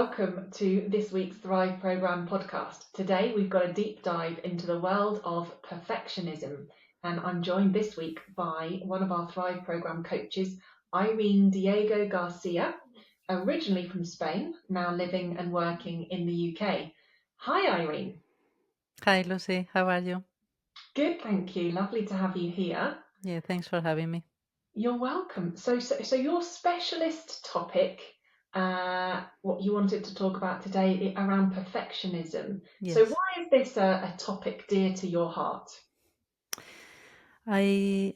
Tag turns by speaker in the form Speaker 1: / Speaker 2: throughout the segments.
Speaker 1: welcome to this week's Thrive Programme podcast. Today we've got a deep dive into the world of perfectionism, and I'm joined this week by one of our Thrive Programme coaches, Irene Diego Garcia, originally from Spain, now living and working in the UK. Hi Irene.
Speaker 2: Hi, Lucy. How are you?
Speaker 1: Good, thank you. Lovely to have you here.
Speaker 2: Yeah, thanks for having me.
Speaker 1: You're welcome. So your specialist topic, what you wanted to talk about today around perfectionism. So
Speaker 2: Yes.
Speaker 1: why is this a topic dear to your heart?
Speaker 2: I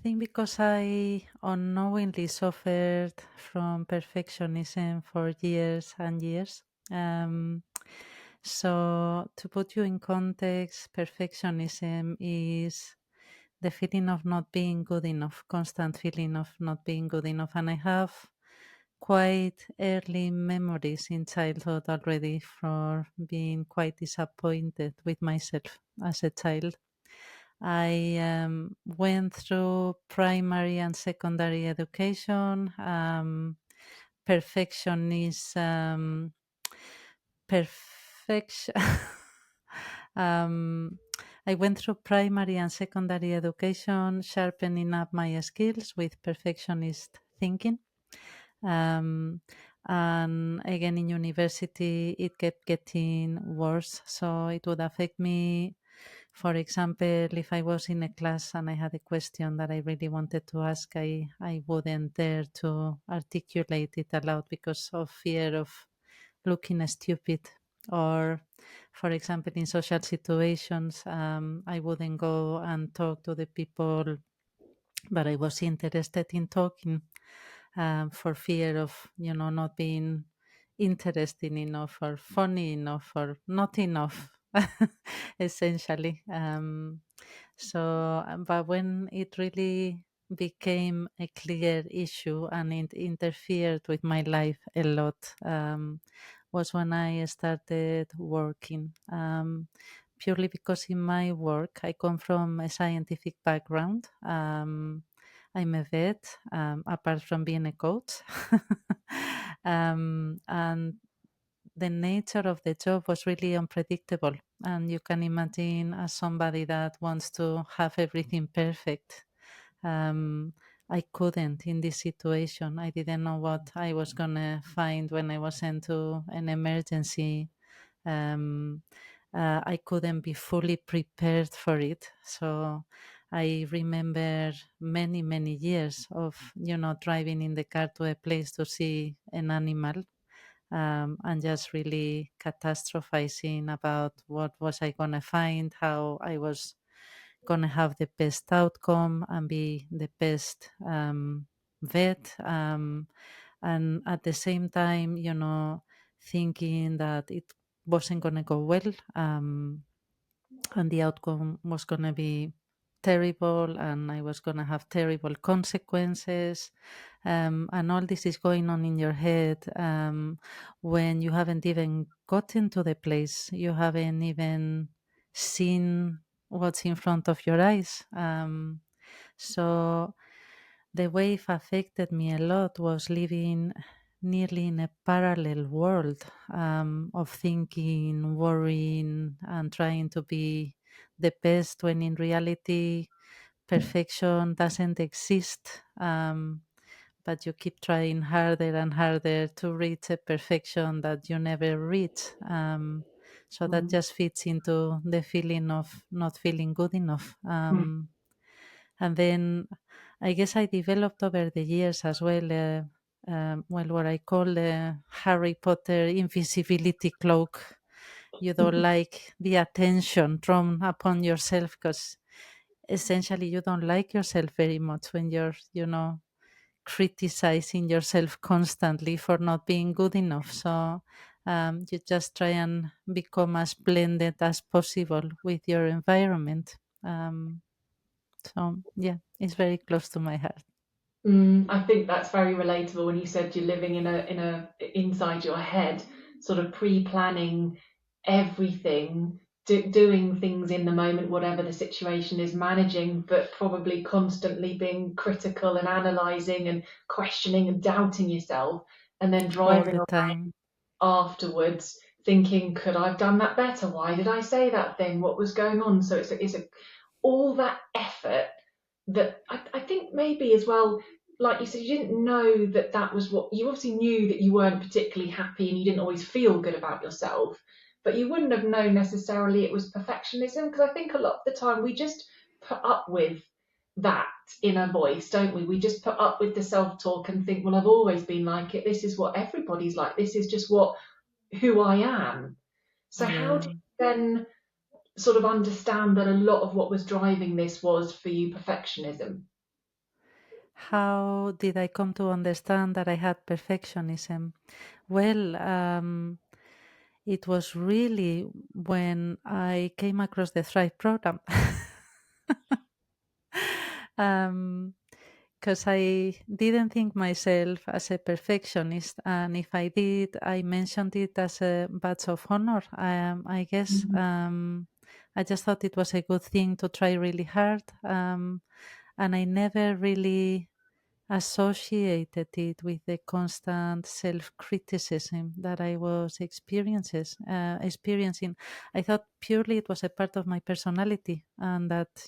Speaker 2: think because I unknowingly suffered from perfectionism for years and years. Um, so, to put you in context, perfectionism is the feeling of not being good enough, constant feeling of not being good enough. And I have quite early memories in childhood already for being quite disappointed with myself as a child. I went through primary and secondary education. Perfectionism, perfection. um, I went through primary and secondary education, sharpening up my skills with perfectionist thinking. Um, and again, in university, it kept getting worse. So it would affect me. For example, if I was in a class and I had a question that I really wanted to ask, I wouldn't dare to articulate it aloud because of fear of looking stupid. Or, for example, in social situations, I wouldn't go and talk to the people but I was interested in talking for fear of, not being interesting enough or funny enough or not enough, essentially. But when it really became a clear issue and it interfered with my life a lot, was when I started working. Purely because in my work, I come from a scientific background. I'm a vet, apart from being a coach. And the nature of the job was really unpredictable. And you can imagine, as somebody that wants to have everything perfect, um, I couldn't in this situation. I didn't know what I was going to find when I was into an emergency. um, I couldn't be fully prepared for it. So I remember many, many years of, driving in the car to a place to see an animal, and just really catastrophizing about what was I going to find, how I was going to have the best outcome and be the best vet. And at the same time, thinking that it wasn't going to go well, and the outcome was going to be terrible and I was going to have terrible consequences. And all this is going on in your head, when you haven't even gotten to the place, you haven't even seen what's in front of your eyes. So the wave affected me a lot was living nearly in a parallel world, of thinking, worrying, and trying to be the best when in reality perfection doesn't exist. But you keep trying harder and harder to reach a perfection that you never reach. So that
Speaker 1: Mm,
Speaker 2: just fits into the feeling of not feeling good enough.
Speaker 1: mm,
Speaker 2: And then I guess I developed over the years as well, what I call the Harry Potter invisibility cloak. You don't like the attention drawn upon yourself because essentially you don't like yourself very much when you're, criticizing yourself constantly for not being good enough. So you just try and become as blended as possible with your environment. So yeah, it's very close to my heart.
Speaker 1: I think that's very relatable when you said you're living in a inside your head, sort of pre-planning everything, doing things in the moment, whatever the situation is, managing, but probably constantly being critical and analysing and questioning and doubting yourself, and then
Speaker 2: All
Speaker 1: driving
Speaker 2: the
Speaker 1: away
Speaker 2: time.
Speaker 1: afterwards thinking, could I have done that better? Why did I say that thing? What was going on? So all that effort that I think maybe as well, like you said, you didn't know that that was what you obviously knew, that you weren't particularly happy and you didn't always feel good about yourself, but you wouldn't have known necessarily it was perfectionism, because I think a lot of the time we just put up with that inner voice, don't we? We just put up with the self-talk and think, well, I've always been like it. This is what everybody's like. This is just what who I am. So how do
Speaker 2: Yeah.
Speaker 1: you then sort of understand that a lot of what was driving this was for you perfectionism?
Speaker 2: How did I come to understand that I had perfectionism? Well, it was really when I came across the Thrive program. um, because I didn't think myself as a perfectionist, and if I did, I mentioned it as a badge of honor. I guess
Speaker 1: Mhm.
Speaker 2: I just thought it was a good thing to try really hard, and I never really associated it with the constant self-criticism that I was experiencing. I thought purely it was a part of my personality, and that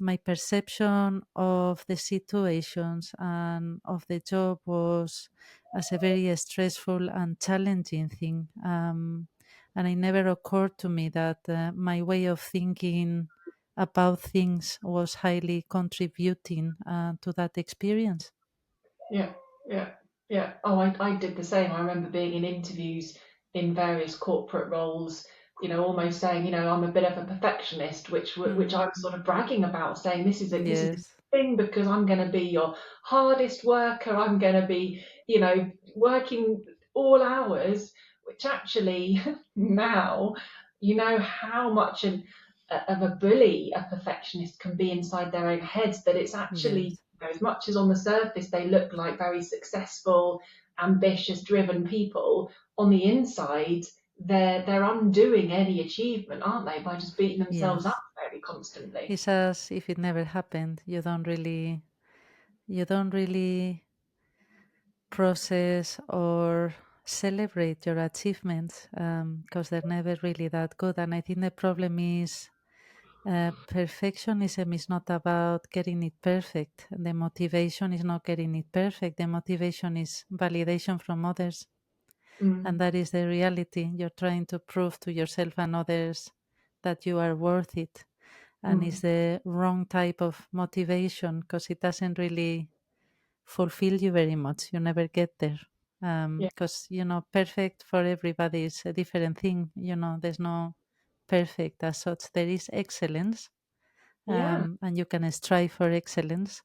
Speaker 2: my perception of the situations and of the job was as a very stressful and challenging thing. And it never occurred to me that my way of thinking about things was highly contributing to that experience.
Speaker 1: Yeah, yeah, yeah. Oh, I did the same. I remember being in interviews in various corporate roles, almost saying, I'm a bit of a perfectionist, which
Speaker 2: Mm,
Speaker 1: I was sort of bragging about, saying this is a
Speaker 2: yes,
Speaker 1: thing because I'm going to be your hardest worker. I'm going to be, working all hours, which actually now you know how much of a bully a perfectionist can be inside their own heads, that it's actually,
Speaker 2: yes.
Speaker 1: as much as on the surface they look like very successful, ambitious, driven people, on the inside they're undoing any achievement, aren't they, by just beating themselves up
Speaker 2: Yes.
Speaker 1: very constantly.
Speaker 2: It's as if it never happened. You don't really process or celebrate your achievements because they're never really that good. And I think the problem is perfectionism is not about getting it perfect. The motivation is not getting it perfect. The motivation is validation from others. And
Speaker 1: Mm,
Speaker 2: that is the reality. You're trying to prove to yourself and others that you are worth it. And it's
Speaker 1: mm,
Speaker 2: the wrong type of motivation because it doesn't really fulfill you very much. You never get there.
Speaker 1: yeah,
Speaker 2: Because, perfect for everybody is a different thing. There's no perfect as such. There is excellence,
Speaker 1: yeah.
Speaker 2: and you can strive for excellence.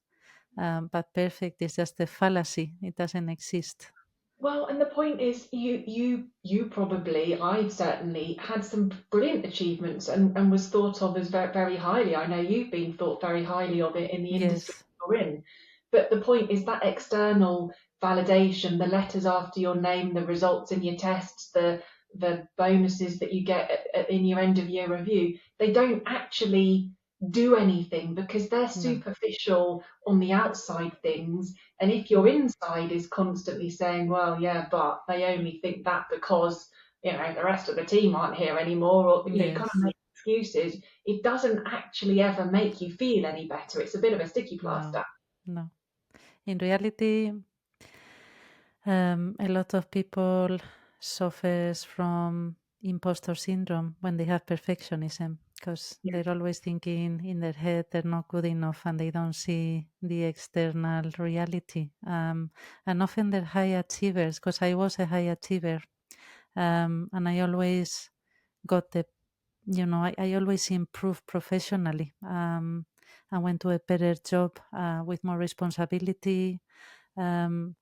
Speaker 2: But perfect is just a fallacy. It doesn't exist.
Speaker 1: Well, and the point is, you probably, I've certainly had some brilliant achievements and was thought of as very, very highly. I know you've been thought very highly of it in the industry
Speaker 2: Yes.
Speaker 1: you're in. But the point is that external validation, the letters after your name, the results in your tests, the bonuses that you get in your end of year review, they don't actually do anything because they're
Speaker 2: No.
Speaker 1: superficial on the outside things, and if your inside is constantly saying, well, yeah, but they only think that because, the rest of the team aren't here anymore, or, you kind of
Speaker 2: Yes.
Speaker 1: make excuses, it doesn't actually ever make you feel any better. It's a bit of a sticky
Speaker 2: No.
Speaker 1: plaster.
Speaker 2: No. In reality, a lot of people suffers from imposter syndrome when they have perfectionism because
Speaker 1: Yeah.
Speaker 2: they're always thinking in their head they're not good enough and they don't see the external reality. And often they're high achievers because I was a high achiever, and I always got I always improved professionally, and went to a better job with more responsibility. Um,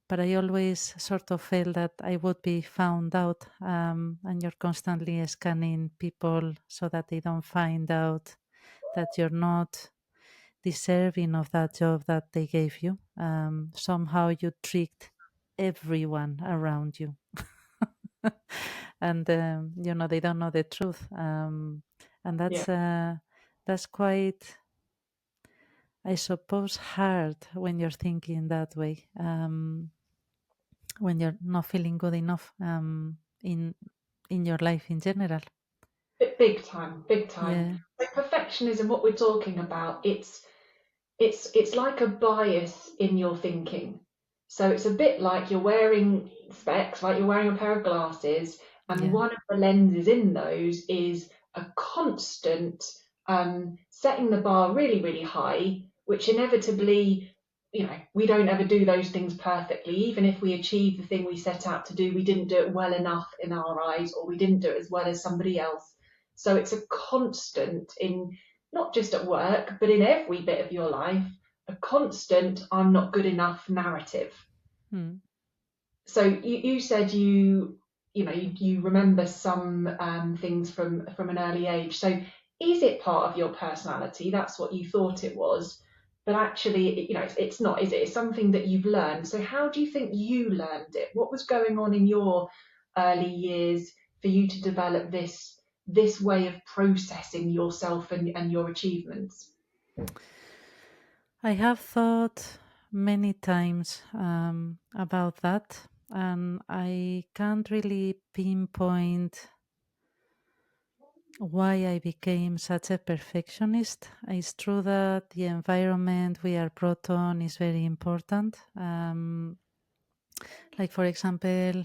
Speaker 2: but I always sort of felt that I would be found out, and you're constantly scanning people so that they don't find out that you're not deserving of that job that they gave you. Somehow you tricked everyone around you. And they don't know the truth, and
Speaker 1: Yeah.
Speaker 2: that's quite, I suppose, hard when you're thinking that way. when you're not feeling good enough in your life in general.
Speaker 1: Big time, big time.
Speaker 2: Yeah,
Speaker 1: So perfectionism, what we're talking about, it's like a bias in your thinking. So it's a bit like you're wearing specs, like you're wearing a pair of glasses, and
Speaker 2: yeah.
Speaker 1: one of the lenses in those is a constant setting the bar really, really high, which inevitably, we don't ever do those things perfectly. Even if we achieve the thing we set out to do, we didn't do it well enough in our eyes, or we didn't do it as well as somebody else. So it's a constant in not just at work, but in every bit of your life, a constant I'm not good enough narrative.
Speaker 2: Mm.
Speaker 1: So you said you remember some things from an early age. So is it part of your personality? That's what you thought it was, but actually, it's not, is it? It's something that you've learned. So how do you think you learned it? What was going on in your early years for you to develop this way of processing yourself and your achievements?
Speaker 2: I have thought many times about that, and I can't really pinpoint why I became such a perfectionist. It's true that the environment we are brought on is very important. Like, for example,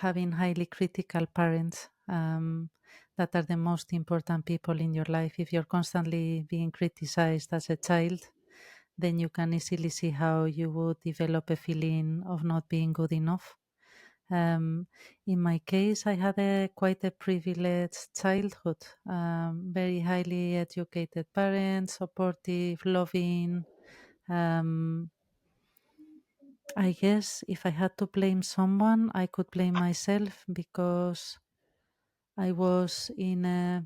Speaker 2: having highly critical parents that are the most important people in your life. If you're constantly being criticized as a child, then you can easily see how you would develop a feeling of not being good enough. Um, in my case, I had a quite a privileged childhood. Very highly educated parents, supportive, loving. Um, I guess if I had to blame someone, I could blame myself because I was in a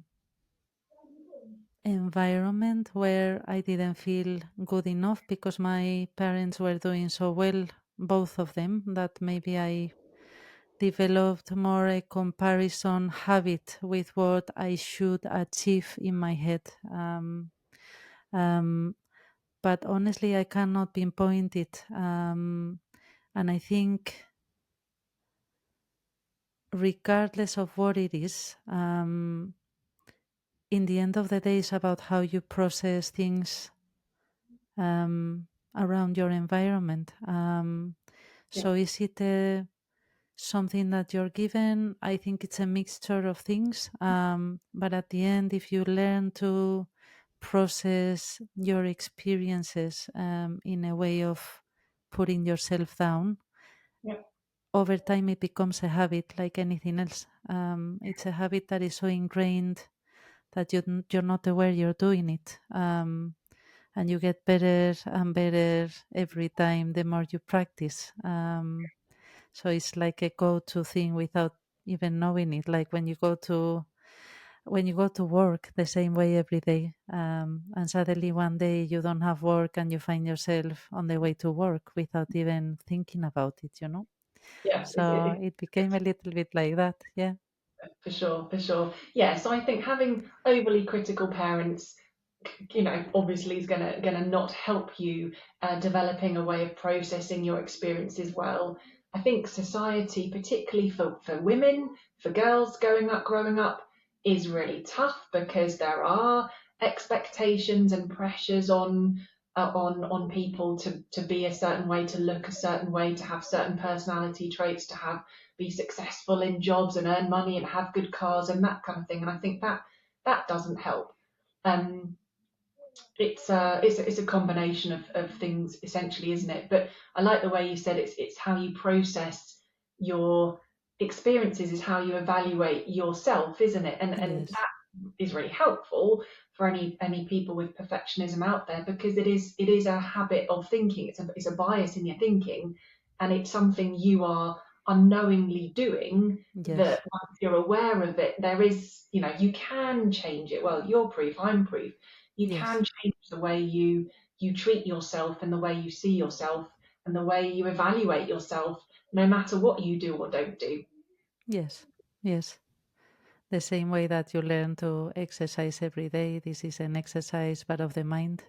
Speaker 2: environment where I didn't feel good enough because my parents were doing so well, both of them, that maybe I developed more a comparison habit with what I should achieve in my head. Um, but honestly, I cannot pinpoint it. And I think, regardless of what it is, in the end of the day, it's about how you process things around your environment.
Speaker 1: Yeah,
Speaker 2: So, is it something that you're given? I think it's a mixture of things. But at the end, if you learn to process your experiences in a way of putting yourself down,
Speaker 1: yeah,
Speaker 2: over time it becomes a habit like anything else. It's a habit that is so ingrained that you're not aware you're doing it. And you get better and better every time the more you practice. So it's like a go-to thing without even knowing it. Like when you go to work the same way every day, and suddenly one day you don't have work and you find yourself on the way to work without even thinking about it.
Speaker 1: yeah.
Speaker 2: So it became a little bit like that. Yeah.
Speaker 1: For sure, for sure. Yeah, so I think having overly critical parents, obviously is gonna not help you developing a way of processing your experiences well. I think society, particularly for women, for girls growing up, is really tough because there are expectations and pressures on people to be a certain way, to look a certain way, to have certain personality traits, to have be successful in jobs and earn money and have good cars and that kind of thing. And I think that doesn't help. Um, it's a combination of things essentially, isn't it? But I like the way you said it's how you process your experiences, is how you evaluate yourself, isn't it? And
Speaker 2: Yes.
Speaker 1: that is really helpful for any people with perfectionism out there, because it is a habit of thinking. It's a bias in your thinking, and it's something you are unknowingly doing,
Speaker 2: Yes.
Speaker 1: that once you're aware of it, there is, you can change it. Well, you're proof, I'm proof. You
Speaker 2: Yes.
Speaker 1: can change the way you treat yourself and the way you see yourself and the way you evaluate yourself, no matter what you do or don't do.
Speaker 2: Yes. Yes. The same way that you learn to exercise every day, this is an exercise but of the mind.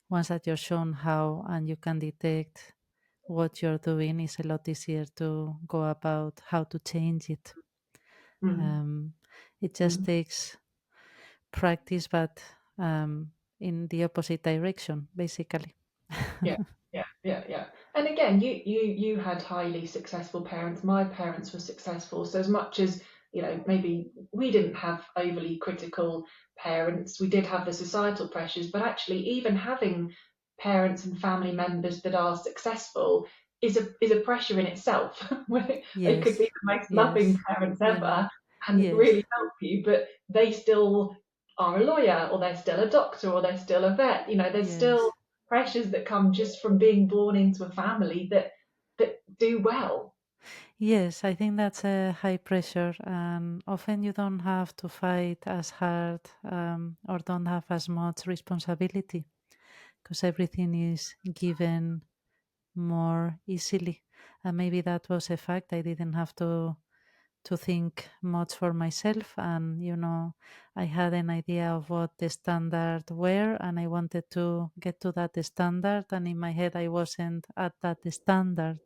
Speaker 2: Once that you're shown how and you can detect what you're doing, it's a lot easier to go about how to change it.
Speaker 1: Mm,
Speaker 2: Um, it just
Speaker 1: mm.
Speaker 2: takes practice, but in the opposite direction, basically.
Speaker 1: Yeah, yeah. And again, you had highly successful parents. My parents were successful. So as much as, maybe we didn't have overly critical parents, we did have the societal pressures, but actually even having parents and family members that are successful is a pressure in itself. Where they could be
Speaker 2: Yes,
Speaker 1: the most loving
Speaker 2: yes,
Speaker 1: parents
Speaker 2: you know,
Speaker 1: ever and
Speaker 2: yes,
Speaker 1: really help you, but they still are a lawyer, or they're still a doctor, or they're still a vet. There's still
Speaker 2: yes.
Speaker 1: pressures that come just from being born into a family that do well.
Speaker 2: Yes, I think that's a high pressure, and often you don't have to fight as hard or don't have as much responsibility because everything is given more easily. And maybe that was a fact. I didn't have to think much for myself, and I had an idea of what the standard were, and I wanted to get to that standard, and in my head I wasn't at that standard,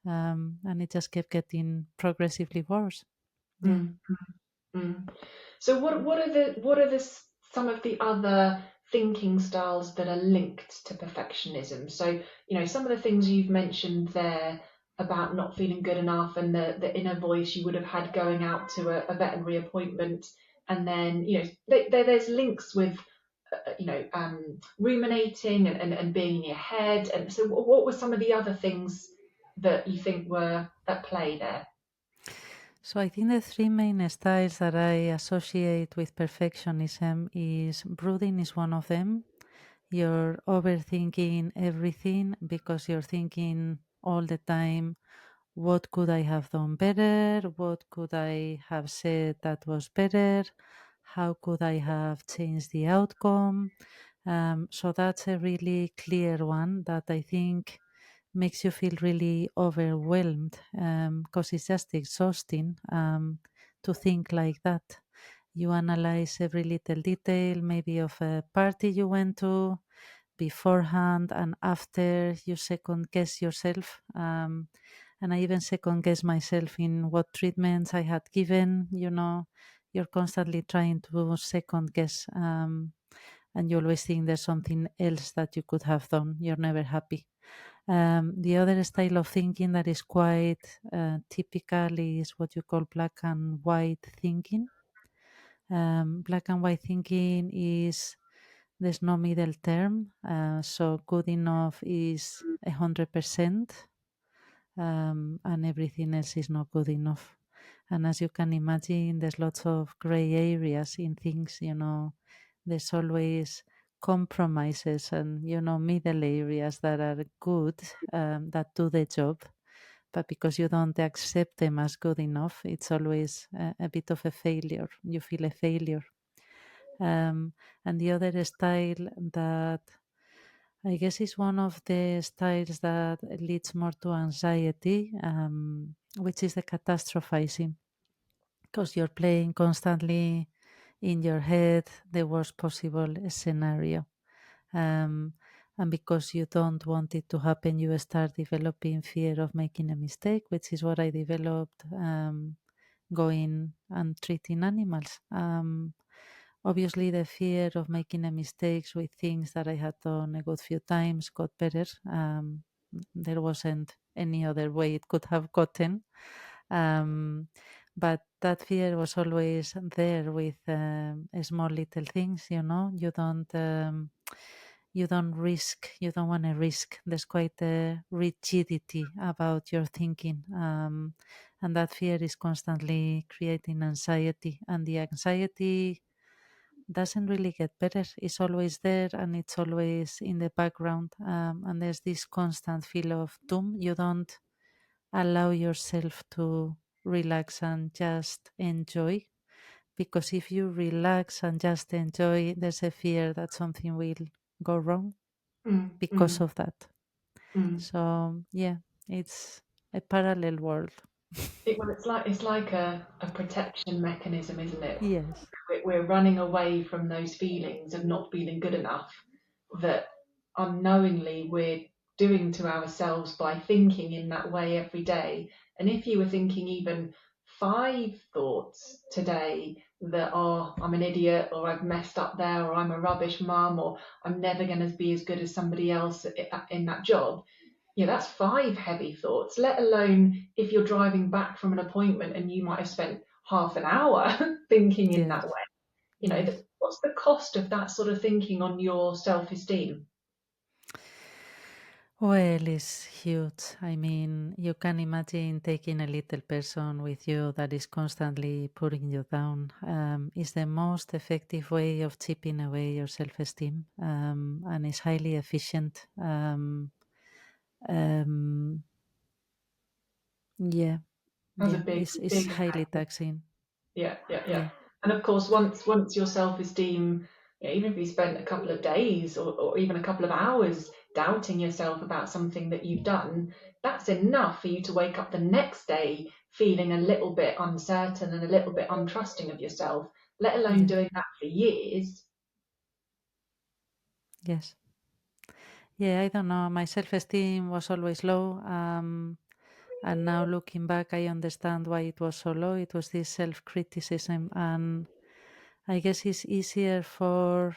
Speaker 2: and it just kept getting progressively worse. Yeah.
Speaker 1: Mm, mm. So what are some of the other thinking styles that are linked to perfectionism? So, some of the things you've mentioned there about not feeling good enough, and the inner voice you would have had going out to a veterinary appointment, and then, there's links with ruminating and being in your head. And so what were some of the other things that you think were at play there?
Speaker 2: So I think the three main styles that I associate with perfectionism is brooding is one of them. You're overthinking everything because you're thinking all the time, what could I have done better? What could I have said that was better? How could I have changed the outcome? So that's a really clear one that I think makes you feel really overwhelmed because it's just exhausting to think like that. You analyze every little detail, maybe of a party you went to beforehand and after. You second guess yourself. And I even second guess myself in what treatments I had given. You're constantly trying to second guess. And you always think there's something else that you could have done. You're never happy. The other style of thinking that is quite typical is what you call black and white thinking. Black and white thinking is there's no middle term, so good enough is 100%, and everything else is not good enough. And as you can imagine, there's lots of gray areas in things. There's always compromises and middle areas that are good, that do the job, but because you don't accept them as good enough, it's always a bit of a failure. You feel a failure. And the other style that I guess is one of the styles that leads more to anxiety, which is the catastrophizing, because you're playing constantly in your head the worst possible scenario. Um, and because you don't want it to happen, you start developing fear of making a mistake, which is what I developed going and treating animals. Obviously, the fear of making a mistakes with things that I had done a good few times got better. There wasn't any other way it could have gotten. Um, but that fear was always there with small little things. You don't want to risk. There's quite a rigidity about your thinking, and that fear is constantly creating anxiety, and the anxiety doesn't really get better. It's always there and it's always in the background, and there's this constant feel of doom. You don't allow yourself to relax and just enjoy, because if you relax and just enjoy, there's a fear that something will go wrong
Speaker 1: Mm,
Speaker 2: because
Speaker 1: mm,
Speaker 2: of that.
Speaker 1: mm.
Speaker 2: So yeah, it's a parallel world.
Speaker 1: Well, it's like a protection mechanism, isn't it?
Speaker 2: Yes.
Speaker 1: We're running away from those feelings of not feeling good enough, that unknowingly we're doing to ourselves by thinking in that way every day. And if you were thinking even 5 thoughts today that are, I'm an idiot, or I've messed up there, or I'm a rubbish mum, or I'm never going to be as good as somebody else in that job, that's 5 heavy thoughts, let alone if you're driving back from an appointment and you might have spent half an hour thinking in that
Speaker 2: Yes.
Speaker 1: way.
Speaker 2: Yes.
Speaker 1: What's the cost of that sort of thinking on your self-esteem?
Speaker 2: Well, it's huge. I mean, you can imagine taking a little person with you that is constantly putting you down. Is the most effective way of chipping away your self-esteem, and it's highly efficient. Um, yeah,
Speaker 1: Has a
Speaker 2: yeah,
Speaker 1: big,
Speaker 2: it's
Speaker 1: big
Speaker 2: highly
Speaker 1: impact.
Speaker 2: taxing.
Speaker 1: Yeah, yeah, yeah.
Speaker 2: Yeah,
Speaker 1: And of course, once your self-esteem, even if you spent a couple of days or even a couple of hours doubting yourself about something that you've done, that's enough for you to wake up the next day feeling a little bit uncertain and a little bit untrusting of yourself, let alone
Speaker 2: yes,
Speaker 1: doing that for years.
Speaker 2: yes. Yeah, I don't know. My self-esteem was always low. And now looking back, I understand why it was so low. It was this self-criticism, and I guess it's easier for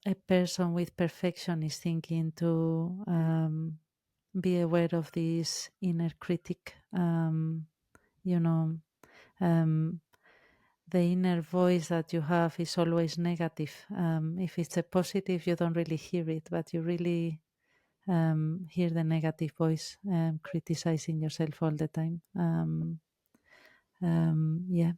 Speaker 2: a person with perfectionist thinking to be aware of this inner critic. You know, um, the inner voice that you have is always negative. If it's a positive, you don't really hear it, but you really hear the negative voice criticizing yourself all the time. Yeah,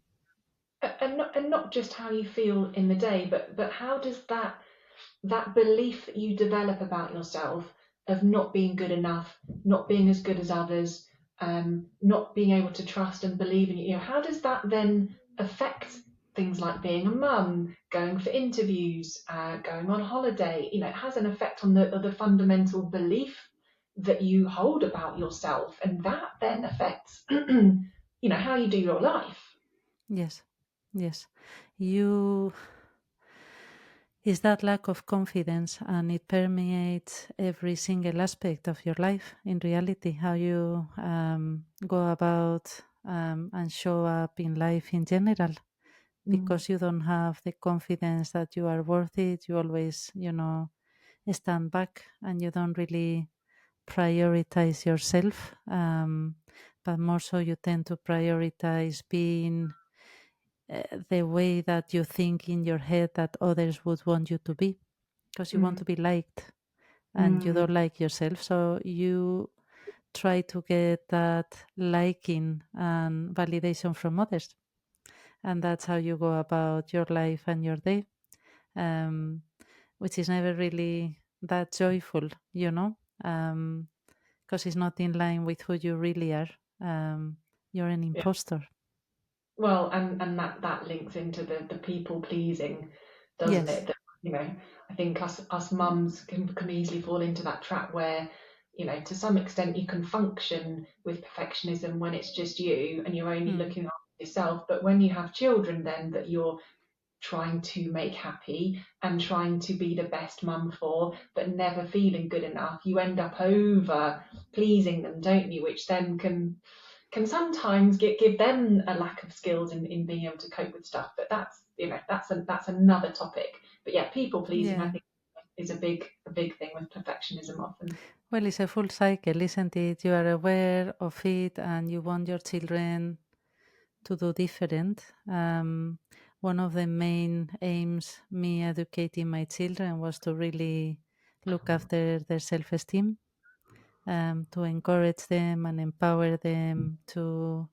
Speaker 1: And not just how you feel in the day, but how does that belief that you develop about yourself of not being good enough, not being as good as others, not being able to trust and believe in you, how does that then affect things like being a mum, going for interviews, going on holiday? It has an effect on the fundamental belief that you hold about yourself, and that then affects, how you do your life.
Speaker 2: yes, yes. You is that lack of confidence, and it permeates every single aspect of your life. In reality, how you go about and show up in life in general,
Speaker 1: Mm,
Speaker 2: because you don't have the confidence that you are worth it. You always, stand back and you don't really prioritize yourself, but more so you tend to prioritize being the way that you think in your head that others would want you to be, because you want
Speaker 1: mm,
Speaker 2: to be liked and you
Speaker 1: mm,
Speaker 2: don't like yourself. So you try to get that liking and validation from others. And that's how you go about your life and your day, um, which is never really that joyful, because it's not in line with who you really are. You're an
Speaker 1: yeah.
Speaker 2: imposter.
Speaker 1: Well, and that links into the people pleasing, doesn't
Speaker 2: Yes.
Speaker 1: it? That, I think us mums can easily fall into that trap where, to some extent you can function with perfectionism when it's just you and you're only
Speaker 2: Mm.
Speaker 1: looking after yourself. But when you have children then that you're trying to make happy and trying to be the best mum for, but never feeling good enough, you end up over pleasing them, don't you? Which then can sometimes give them a lack of skills in being able to cope with stuff. But that's another topic. But yeah, people pleasing I
Speaker 2: Yeah.
Speaker 1: think is a big thing with perfectionism often.
Speaker 2: Well, it's a full cycle, isn't it? You are aware of it and you want your children to do different. One of the main aims me educating my children was to really look after their self-esteem, to encourage them and empower them to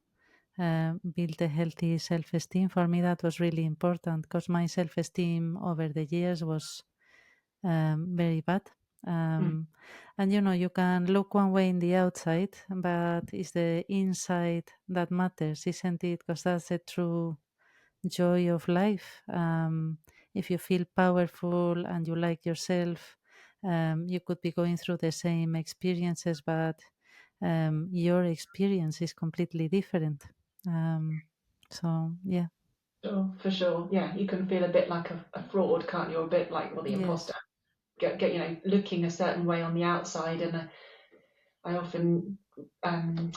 Speaker 2: build a healthy self-esteem. For me, that was really important because my self-esteem over the years was very bad.
Speaker 1: Mm,
Speaker 2: And you can look one way in the outside, but it's the inside that matters, isn't it? Because that's the true joy of life. If you feel powerful and you like yourself, you could be going through the same experiences, but your experience is completely different. Um, so, yeah,
Speaker 1: sure, for sure. Yeah, you can feel a bit like a fraud, can't you? A bit like, well, the imposter.
Speaker 2: yes,
Speaker 1: get looking a certain way on the outside. And I often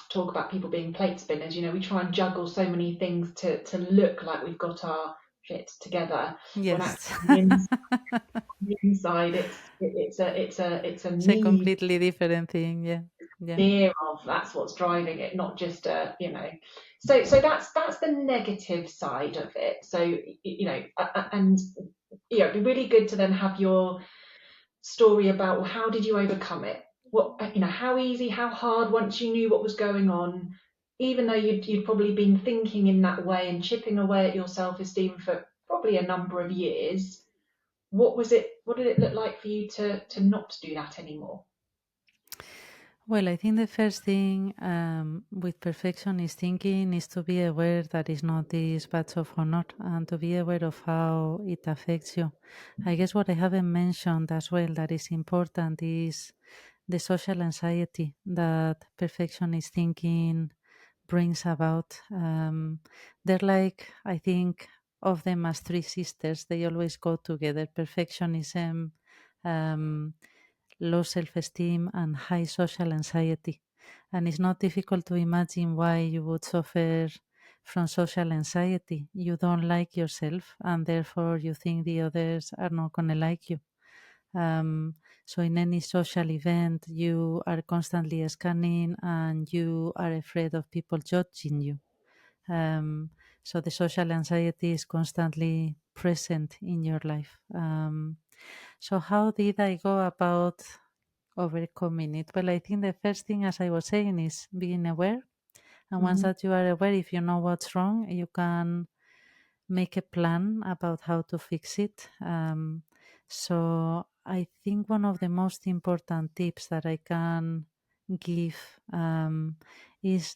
Speaker 1: talk about people being plate spinners. We try and juggle so many things to look like we've got our shit together, when
Speaker 2: Yes.
Speaker 1: actually on the inside it's a
Speaker 2: It's a
Speaker 1: need,
Speaker 2: completely different thing. Yeah. Yeah.
Speaker 1: fear of, that's what's driving it, not just so that's the negative side of it. So and it'd be really good to then have your story about, well, how did you overcome it? How easy, how hard, once you knew what was going on, even though you'd probably been thinking in that way and chipping away at your self-esteem for probably a number of years. What did it look like for you to not do that anymore?
Speaker 2: Well, I think the first thing with perfectionist thinking is to be aware that it's not this badge of honor and to be aware of how it affects you. I guess what I haven't mentioned as well that is important is the social anxiety that perfectionist thinking brings about. They're like, I think of them as three sisters. They always go together: perfectionism, um, low self esteem, and high social anxiety. And it's not difficult to imagine why you would suffer from social anxiety. You don't like yourself, and therefore you think the others are not going to like you. So, in any social event, you are constantly scanning and you are afraid of people judging you. Um, so, the social anxiety is constantly present in your life. So, how did I go about overcoming it? Well, I think the first thing, as I was saying, is being aware. And once
Speaker 1: Hmm.
Speaker 2: that you are aware, if you know what's wrong, you can make a plan about how to fix it. So I think one of the most important tips that I can give is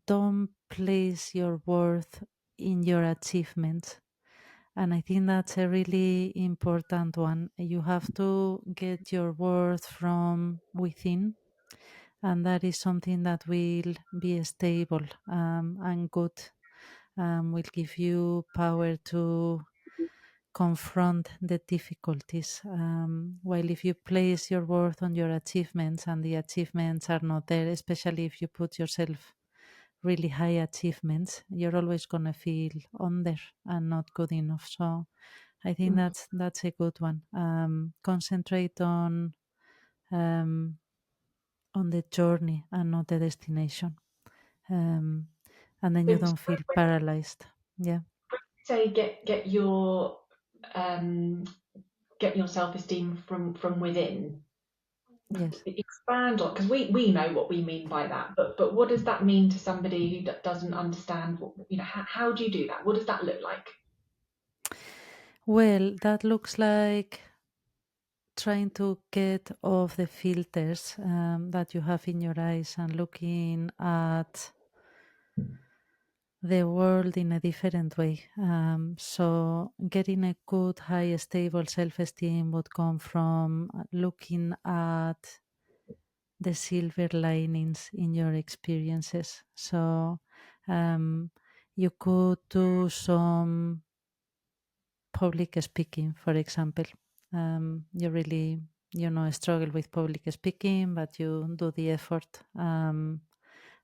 Speaker 2: don't place your worth in your achievements. And I think that's a really important one. You have to get your worth from within, and that is something that will be stable and good, will give you power to confront the difficulties. While if you place your worth on your achievements and the achievements are not there, especially if you put yourself really high achievements, you're always going to feel under and not good enough. So I think that's a good one. Concentrate um, on the journey and not the destination. Um, and then
Speaker 1: So
Speaker 2: you
Speaker 1: when
Speaker 2: don't feel paralyzed. Yeah.
Speaker 1: you say um, get your self-esteem from within,
Speaker 2: Yes.
Speaker 1: expand on, because we know what we mean by that, but what does that mean to somebody who doesn't understand how do you do that? What does that look like?
Speaker 2: Well, that looks like trying to get off the filters that you have in your eyes and looking at the world in a different way. So, getting a good, high, stable self esteem would come from looking at the silver linings in your experiences. So, um, you could do some public speaking, for example. You really, struggle with public speaking, but you do the effort.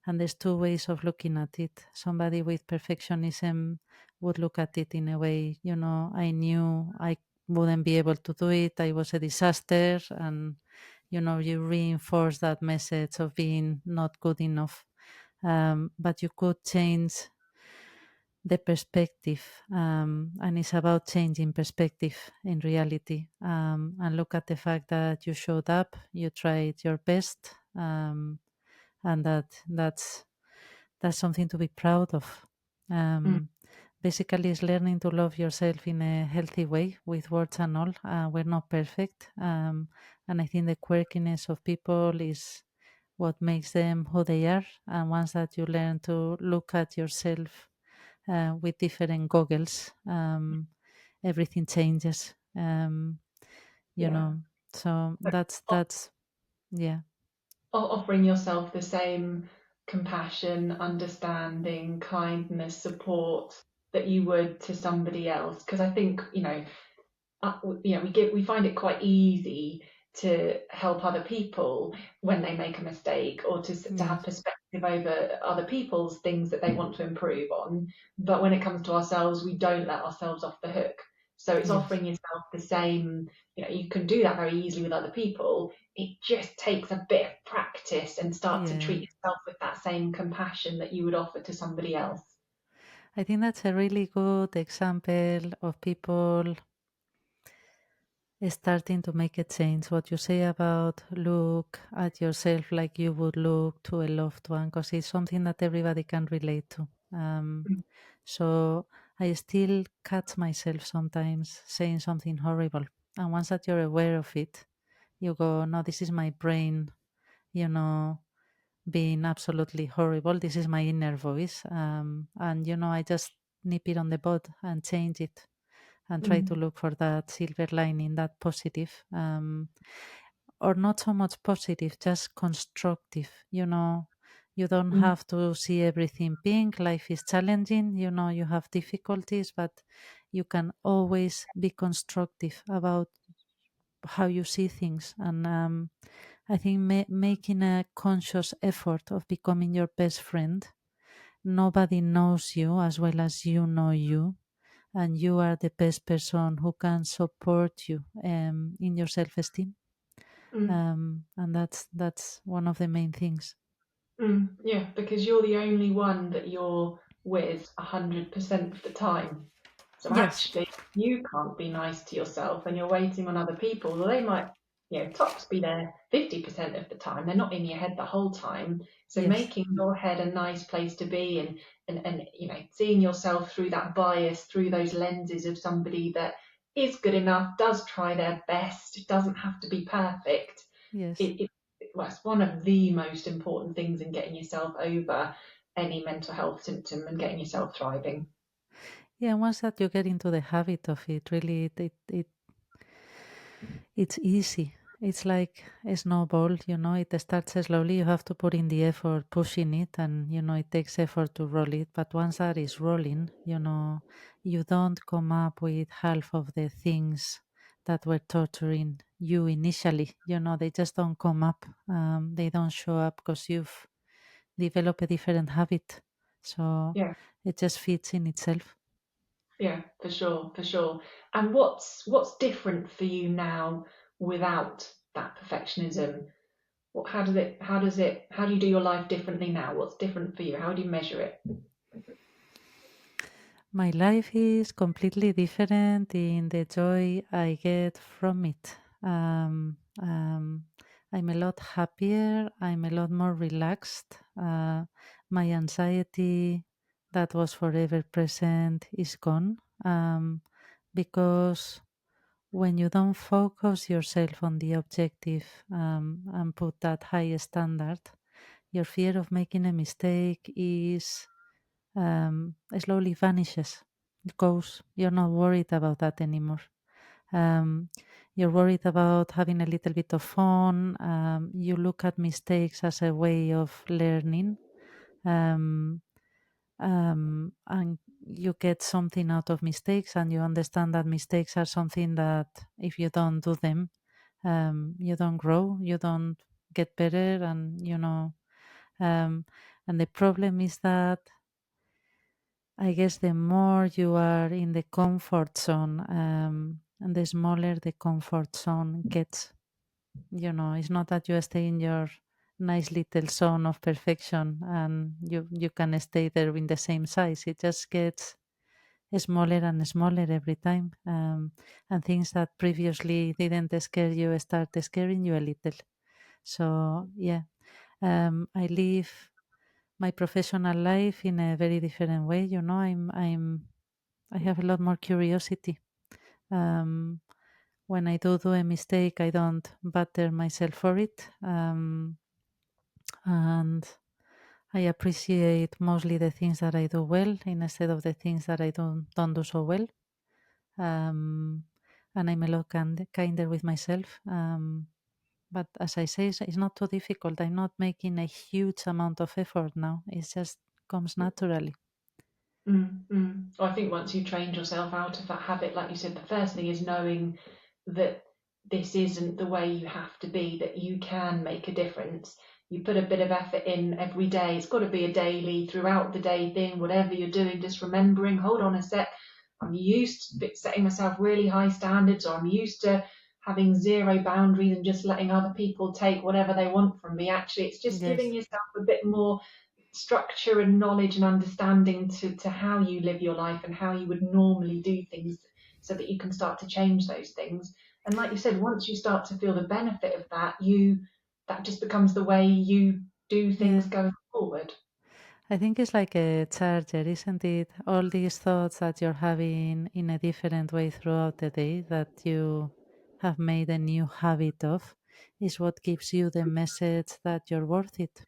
Speaker 2: And there's two ways of looking at it. Somebody with perfectionism would look at it in a way, I knew I wouldn't be able to do it. I was a disaster. And, you reinforce that message of being not good enough. But you could change the perspective, and it's about changing perspective in reality, and look at the fact that you showed up, you tried your best, and that's something to be proud of.
Speaker 1: Mm.
Speaker 2: Basically, it's learning to love yourself in a healthy way with words and all. We're not perfect, and I think the quirkiness of people is what makes them who they are. And once that you learn to look at yourself with different goggles, everything changes. You
Speaker 1: Yeah.
Speaker 2: know, so
Speaker 1: But
Speaker 2: that's yeah.
Speaker 1: offering yourself the same compassion, understanding, kindness, support that you would to somebody else, because I think we find it quite easy to help other people when they make a mistake, or to
Speaker 2: Yes,
Speaker 1: have perspective over other people's things that they want to improve on. But when it comes to ourselves, we don't let ourselves off the hook. So it's
Speaker 2: yes,
Speaker 1: offering yourself the same, you can do that very easily with other people. It just takes a bit of practice, and start to
Speaker 2: yeah.
Speaker 1: treat yourself with that same compassion that you would offer to somebody else.
Speaker 2: I think that's a really good example of people starting to make a change. What you say about look at yourself like you would look to a loved one, because it's something that everybody can relate to.
Speaker 1: Mm,
Speaker 2: So I still catch myself sometimes saying something horrible. And once that you're aware of it, you go, no, this is my brain, you know, being absolutely horrible. This is my inner voice. I just nip it on the bud and change it and try to
Speaker 1: mm,
Speaker 2: look for that silver lining, that positive, or not so much positive, just constructive. You don't
Speaker 1: mm,
Speaker 2: have to see everything pink. Life is challenging. You have difficulties, but you can always be constructive about how you see things. And I think making a conscious effort of becoming your best friend. Nobody knows you as well as you know you, and you are the best person who can support you in your self-esteem.
Speaker 1: mm.
Speaker 2: And that's one of the main things.
Speaker 1: Yeah, because you're the only one that you're with 100% of the time. So
Speaker 2: Yes,
Speaker 1: actually, you can't be nice to yourself, and you're waiting on other people. Well, they might, tops be there 50% of the time. They're not in your head the whole time. So
Speaker 2: yes,
Speaker 1: making your head a nice place to be, and seeing yourself through that bias, through those lenses of somebody that is good enough, does try their best, doesn't have to be perfect.
Speaker 2: yes.
Speaker 1: It, well, it's one of the most important things in getting yourself over any mental health symptom and getting yourself thriving.
Speaker 2: Yeah, once that you get into the habit of it, really, it's easy. It's like a snowball, it starts slowly. You have to put in the effort pushing it, and it takes effort to roll it. But once that is rolling, you don't come up with half of the things that were torturing you initially. They just don't come up. They don't show up because you've developed a different habit. So
Speaker 1: Yeah,
Speaker 2: it just fits in itself.
Speaker 1: yeah, for sure, for sure. And what's different for you now without that perfectionism? How do you do your life differently now? What's different for you? How do you measure it?
Speaker 2: My life is completely different in the joy I get from it. I'm a lot happier. I'm a lot more relaxed. My anxiety that was forever present is gone, because when you don't focus yourself on the objective, and put that high standard, your fear of making a mistake is slowly vanishes. It goes. You're not worried about that anymore. Um, you're worried about having a little bit of fun. You look at mistakes as a way of learning, um, and you get something out of mistakes, and you understand that mistakes are something that if you don't do them, you don't grow, you don't get better, um, and the problem is that I guess the more you are in the comfort zone, and the smaller the comfort zone gets. It's not that you stay in your nice little zone of perfection and you can stay there in the same size. It just gets smaller and smaller every time. And things that previously didn't scare you start scaring you a little. So, yeah, I live my professional life in a very different way. I have a lot more curiosity. Um, when I do a mistake, I don't batter myself for it, and I appreciate mostly the things that I do well instead of the things that I don't do so well. Um, and I'm a lot kinder with myself. But as I say, it's not too difficult. I'm not making a huge amount of effort now. It just comes naturally.
Speaker 1: Well, I think once you trained yourself out of that habit, like you said, the first thing is knowing that this isn't the way you have to be, that you can make a difference. You put a bit of effort in every day. It's got to be a daily, throughout the day thing, whatever you're doing, just remembering, hold on a sec, I'm used to setting myself really high standards, or I'm used to having zero boundaries and just letting other people take whatever they want from me. Actually, it's just giving
Speaker 2: Yes,
Speaker 1: yourself a bit more structure and knowledge and understanding to how you live your life and how you would normally do things, so that you can start to change those things. And like you said, once you start to feel the benefit of that, that just becomes the way you do things
Speaker 2: yeah.
Speaker 1: going forward.
Speaker 2: I think it's like a charger, isn't it? All these thoughts that you're having in a different way throughout the day that you have made a new habit of is what gives you the message that you're worth it.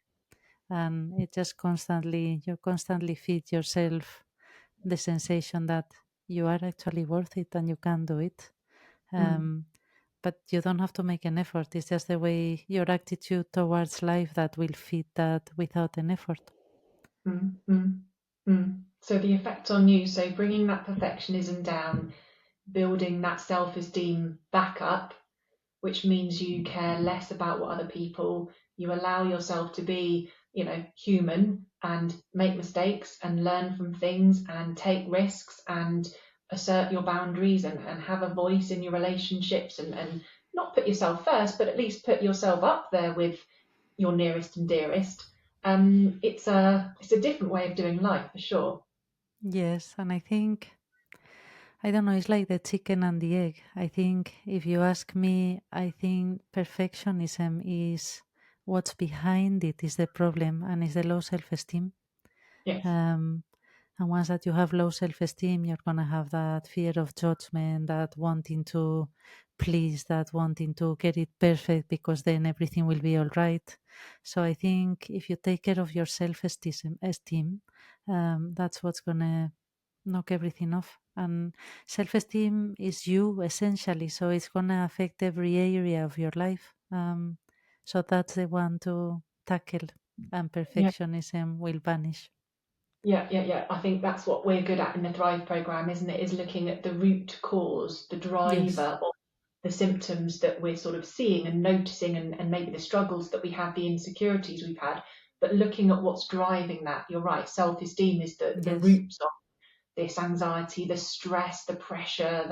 Speaker 2: And it just you constantly feed yourself the sensation that you are actually worth it and you can do it.
Speaker 1: Mm,
Speaker 2: Um, but you don't have to make an effort. It's just the way your attitude towards life that will feed that without an effort.
Speaker 1: mm, mm, So the effect on you, so bringing that perfectionism down, building that self-esteem back up, which means you care less about what other people, you allow yourself to be, human and make mistakes and learn from things and take risks and assert your boundaries and have a voice in your relationships, and not put yourself first, but at least put yourself up there with your nearest and dearest. It's a different way of doing life for sure.
Speaker 2: Yes, and I think I don't know, it's like the chicken and the egg. I think if you ask me, I think perfectionism is what's behind it is the problem and is the low self-esteem.
Speaker 1: Yes.
Speaker 2: Um, and once that you have low self-esteem, you're gonna have that fear of judgment, that wanting to please, that wanting to get it perfect because then everything will be all right. So I think if you take care of your self-esteem, that's what's gonna knock everything off. And self-esteem is you essentially, so it's gonna affect every area of your life. So that's the one to tackle, and perfectionism will vanish.
Speaker 1: Yeah. I think that's what we're good at in the Thrive program, isn't it? Is looking at the root cause, the
Speaker 2: Yes,
Speaker 1: driver of the symptoms that we're sort of seeing and noticing, and maybe the struggles that we have, the insecurities we've had, but looking at what's driving that. You're right. Self-esteem is the
Speaker 2: yes.
Speaker 1: roots of this anxiety, the stress, the pressure,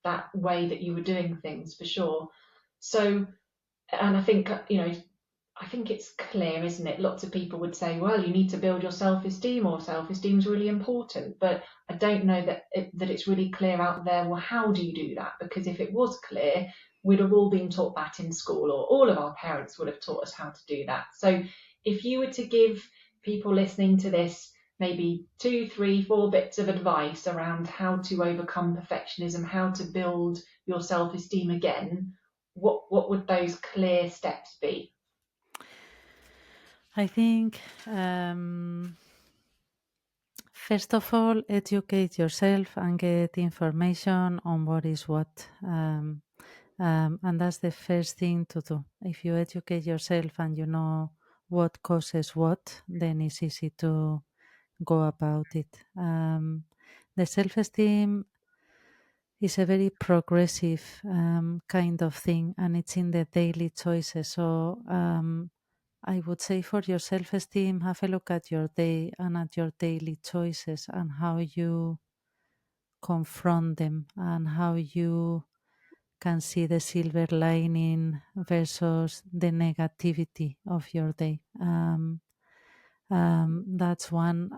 Speaker 1: that way that you were doing things for sure. So, and I think it's clear, isn't it? Lots of people would say, well, you need to build your self-esteem, or self-esteem is really important. But I don't know that it's really clear out there. Well, how do you do that? Because if it was clear, we'd have all been taught that in school, or all of our parents would have taught us how to do that. So if you were to give people listening to this maybe two, three, four bits of advice around how to overcome perfectionism, how to build your self-esteem again, what would those clear steps be?
Speaker 2: I think first of all, educate yourself and get information on what is what. And that's the first thing to do. If you educate yourself and you know what causes what, then it's easy to go about it. The self esteem is a very progressive kind of thing, and it's in the daily choices. So I would say for your self esteem, have a look at your day and at your daily choices and how you confront them and how you can see the silver lining versus the negativity of your day. That's one.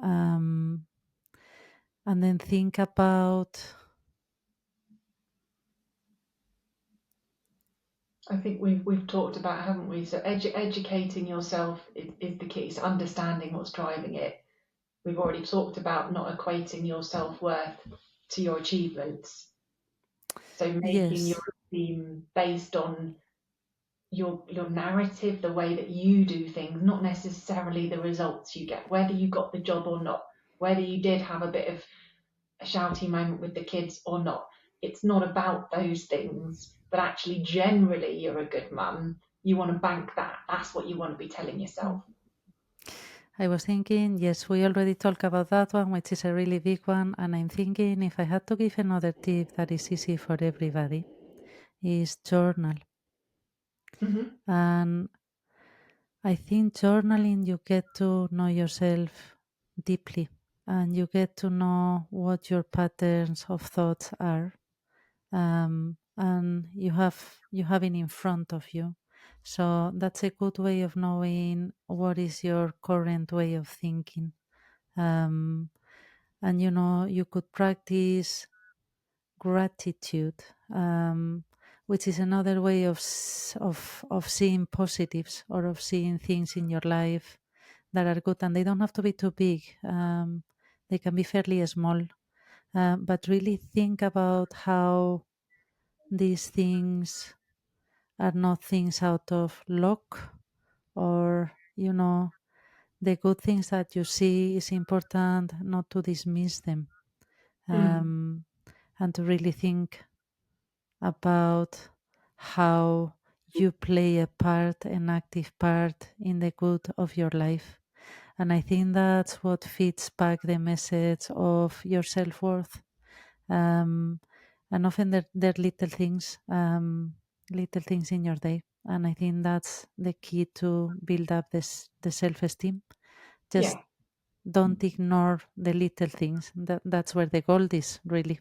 Speaker 2: And then think about,
Speaker 1: I think we've talked about, haven't we? So educating yourself is the key. So understanding what's driving it. We've already talked about not equating your self-worth to your achievements. So making your
Speaker 2: yes,
Speaker 1: esteem based on your narrative, the way that you do things, not necessarily the results you get, whether you got the job or not, whether you did have a bit of a shouty moment with the kids or not. It's not about those things, but actually, generally, you're a good mum. You want to bank that. That's what you want to be telling yourself.
Speaker 2: I was thinking, yes, we already talked about that one, which is a really big one. And I'm thinking if I had to give another tip that is easy for everybody, is journal.
Speaker 1: Hmm.
Speaker 2: And I think journaling, you get to know yourself deeply and you get to know what your patterns of thoughts are. And you have it in front of you. So that's a good way of knowing what is your current way of thinking. Um, and you could practice gratitude, which is another way of seeing positives or of seeing things in your life that are good, and they don't have to be too big. They can be fairly small, but really think about how these things are not things out of luck, or the good things that you see is important not to dismiss them,
Speaker 1: Mm.
Speaker 2: um, and to really think about how you play a part, an active part in the good of your life. And I think that's what feeds back the message of your self worth. Um, and often they're little things in your day. And I think that's the key to build up the self esteem. Just
Speaker 1: Yeah.
Speaker 2: don't ignore the little things. That's where the gold is, really.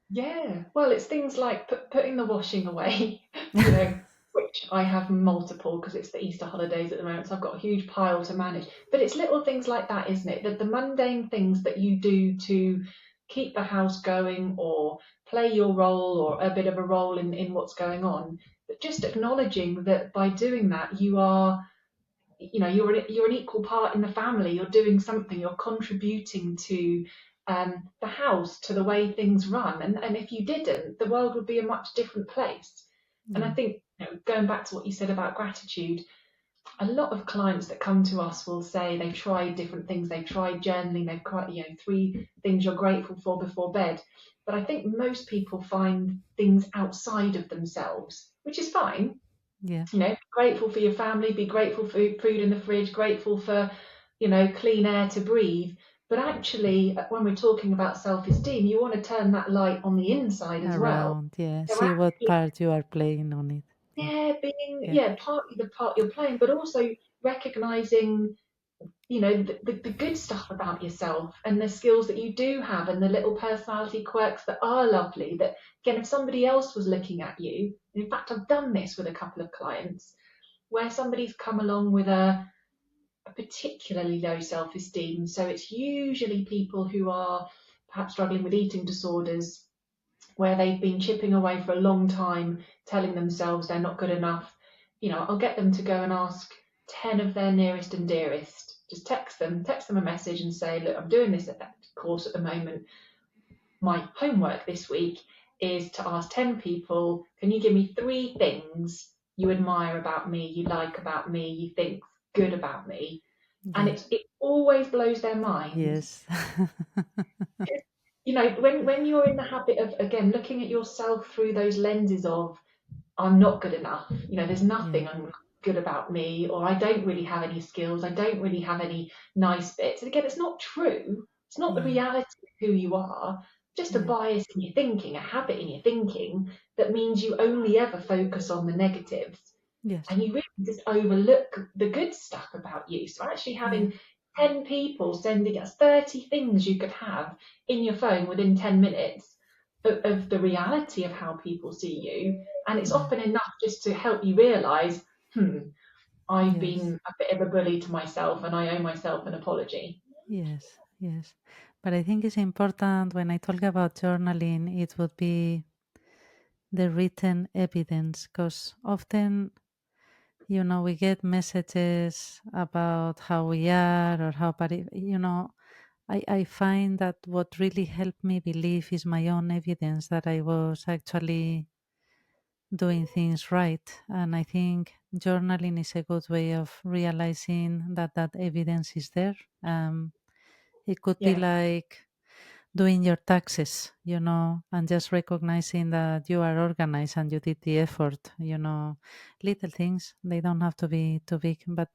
Speaker 1: Yeah, well, it's things like putting the washing away, you know, which I have multiple because it's the Easter holidays at the moment, so I've got a huge pile to manage. But it's little things like that, isn't it? That the mundane things that you do to keep the house going or play your role or a bit of a role in what's going on. But just acknowledging that by doing that, you are, you're an equal part in the family. You're doing something. You're contributing to the house, to the way things run. And if you didn't, the world would be a much different place. And I
Speaker 2: Yeah,
Speaker 1: think, going back to what you said about gratitude, a lot of clients that come to us will say they've tried different things. They've tried journaling. They've tried, 3 things you're grateful for before bed. But I think most people find things outside of themselves, which is fine.
Speaker 2: yeah,
Speaker 1: Grateful for your family, be grateful for food in the fridge, grateful for, clean air to breathe. But actually, when we're talking about self-esteem, you want to turn that light on the inside as well.
Speaker 2: around, yeah.
Speaker 1: So
Speaker 2: See what
Speaker 1: actually,
Speaker 2: part you are playing on it. Yeah,
Speaker 1: yeah, being,
Speaker 2: yeah,
Speaker 1: yeah, partly the part you're playing, but also recognizing, the good stuff about yourself and the skills that you do have and the little personality quirks that are lovely. That, again, if somebody else was looking at you, in fact, I've done this with a couple of clients where somebody's come along with a particularly low self esteem. So it's usually people who are perhaps struggling with eating disorders, where they've been chipping away for a long time, telling themselves they're not good enough. I'll get them to go and ask 10 of their nearest and dearest. Just text them a message and say, look, I'm doing this course at the moment. My homework this week is to ask 10 people, can you give me 3 things you admire about me, you like about me, you think good about me? And
Speaker 2: yeah,
Speaker 1: it always blows their mind.
Speaker 2: yes,
Speaker 1: When you're in the habit of, again, looking at yourself through those lenses of, I'm not good enough. There's
Speaker 2: yeah,
Speaker 1: nothing good about me, or I don't really have any skills. I don't really have any nice bits. And again, it's not true. It's not the
Speaker 2: yeah,
Speaker 1: reality of who you are. Just a
Speaker 2: yeah,
Speaker 1: bias in your thinking, a habit in your thinking that means you only ever focus on the negatives
Speaker 2: yes,
Speaker 1: and you really just overlook the good stuff about you. So actually
Speaker 2: yeah,
Speaker 1: having 10 people sending us 30 things you could have in your phone within 10 minutes of the reality of how people see you. And it's
Speaker 2: yeah,
Speaker 1: often enough just to help you realize, I've
Speaker 2: yes,
Speaker 1: been a bit of a bully to myself and I owe myself an apology.
Speaker 2: yes, yes. But I think it's important when I talk about journaling, it would be the written evidence, because often we get messages about how we are or how bad I find that what really helped me believe is my own evidence that I was actually doing things right. And I think journaling is a good way of realizing that that evidence is there. It could be
Speaker 1: Yeah,
Speaker 2: like doing your taxes, and just recognizing that you are organized and you did the effort, little things. They don't have to be too big, but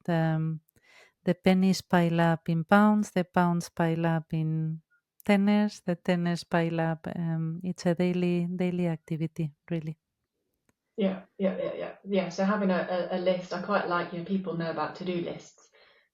Speaker 2: the pennies pile up in pounds, the pounds pile up in tenors, the tenors pile up. It's a daily activity, really.
Speaker 1: Yeah. So having a list, I quite like, people know about to-do lists,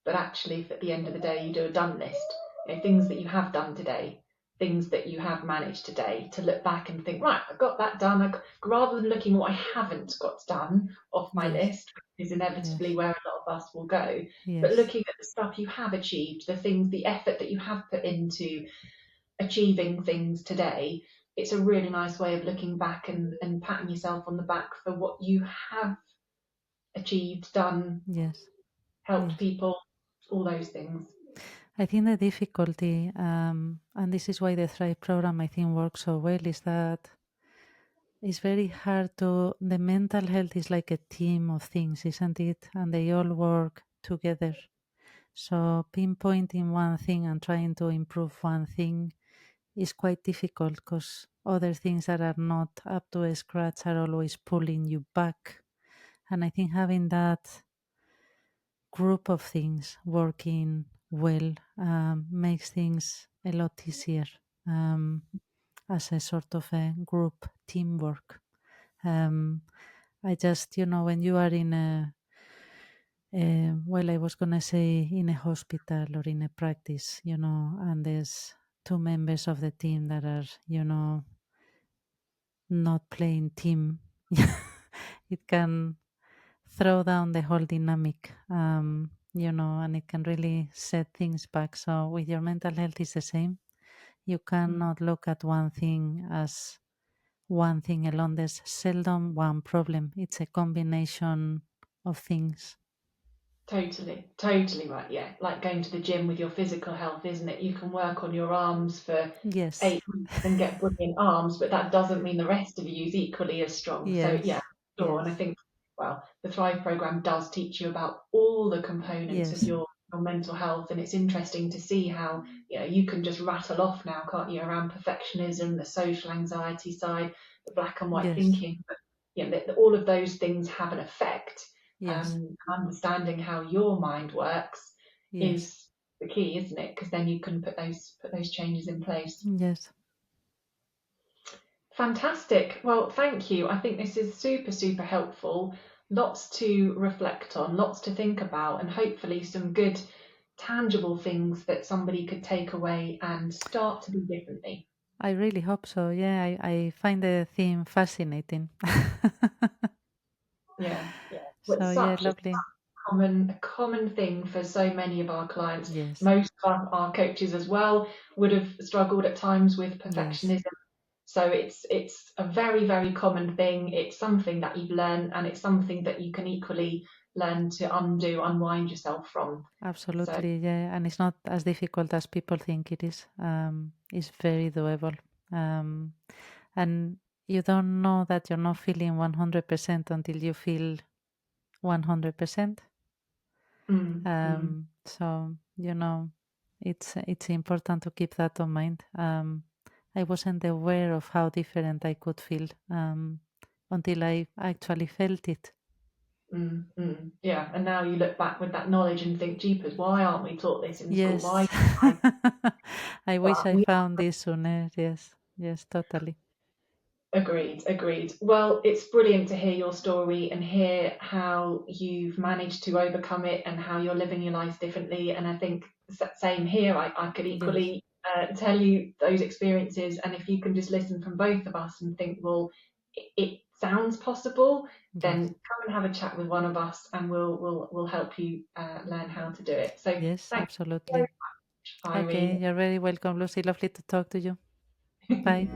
Speaker 1: but actually if at the end of the day you do a done list, things that you have done today, things that you have managed today, to look back and think, right, I got that done, rather than looking what I haven't got done off my
Speaker 2: Yes,
Speaker 1: list, which is inevitably
Speaker 2: yes,
Speaker 1: where a lot of us will go, but
Speaker 2: yes,
Speaker 1: looking at the stuff you have achieved, the things, the effort that you have put into achieving things today. It's a really nice way of looking back and patting yourself on the back for what you have achieved, done,
Speaker 2: yes,
Speaker 1: helped
Speaker 2: yes.
Speaker 1: people, all those things.
Speaker 2: I think the difficulty, and this is why the Thrive program I think works so well, is that it's very hard to. The mental health is like a team of things, isn't it? And they all work together. So pinpointing one thing and trying to improve one thing is quite difficult because other things that are not up to scratch are always pulling you back. And I think having that group of things working well makes things a lot easier as a sort of a group teamwork. Um, I just, when you are in well, I was going to say in a hospital or in a practice, and there's two members of the team that are, not playing team, it can throw down the whole dynamic, and it can really set things back. So with your mental health is the same. You
Speaker 1: Mm.
Speaker 2: cannot look at one thing as one thing alone. There's seldom one problem. It's a combination of things.
Speaker 1: Totally right. Yeah, like going to the gym with your physical health, isn't it? You can work on your arms for
Speaker 2: Yes,
Speaker 1: 8 weeks and get brilliant arms, but that doesn't mean the rest of you is equally as strong. So yeah,
Speaker 2: yes,
Speaker 1: sure. And I
Speaker 2: yes,
Speaker 1: think, well, the Thrive program does teach you about all the components of
Speaker 2: yes,
Speaker 1: your mental health, and it's interesting to see how, you can just rattle off now, can't you, around perfectionism, the social anxiety side, the black and white
Speaker 2: yes,
Speaker 1: thinking. But all of those things have an effect.
Speaker 2: yes,
Speaker 1: Understanding how your mind works
Speaker 2: yes,
Speaker 1: is the key, isn't it? Because then you can put those changes in place.
Speaker 2: yes.
Speaker 1: Fantastic. Well, thank you. I think this is super helpful. Lots to reflect on, lots to think about, and hopefully some good tangible things that somebody could take away and start to do differently.
Speaker 2: I really hope so. Yeah, I find the theme fascinating.
Speaker 1: Yeah. Well,
Speaker 2: So yeah,
Speaker 1: it's
Speaker 2: lovely.
Speaker 1: a common thing for so many of our clients.
Speaker 2: Yes,
Speaker 1: Most of our coaches as well would have struggled at times with
Speaker 2: yes,
Speaker 1: perfectionism. So it's a very common thing. It's something that you've learned, and it's something that you can equally learn to unwind yourself from. So
Speaker 2: absolutely. Yeah, and it's not as difficult as people think it is. It's very doable. Um, and you don't know that you're not feeling 100% until you feel 100%. So it's important to keep that in mind. I wasn't aware of how different I could feel until I actually felt it.
Speaker 1: yeah. And now you look back with that knowledge and think, jeepers, why aren't we taught this in school? Why?
Speaker 2: Yes, I wish
Speaker 1: Well,
Speaker 2: I
Speaker 1: we
Speaker 2: found this sooner. Yes, yes, totally.
Speaker 1: Agreed. Well, it's brilliant to hear your story and hear how you've managed to overcome it and how you're living your life differently. And I think same here. I could
Speaker 2: Yes,
Speaker 1: equally tell you those experiences, and if you can just listen from both of us and think, well, it sounds possible, then
Speaker 2: yes,
Speaker 1: come and have a chat with one of us, and we'll help you learn how to do it. So
Speaker 2: yes,
Speaker 1: thank you so
Speaker 2: absolutely.
Speaker 1: much,
Speaker 2: Okay,
Speaker 1: Irene.
Speaker 2: you're very welcome, Lucy. Lovely to talk to you. Bye.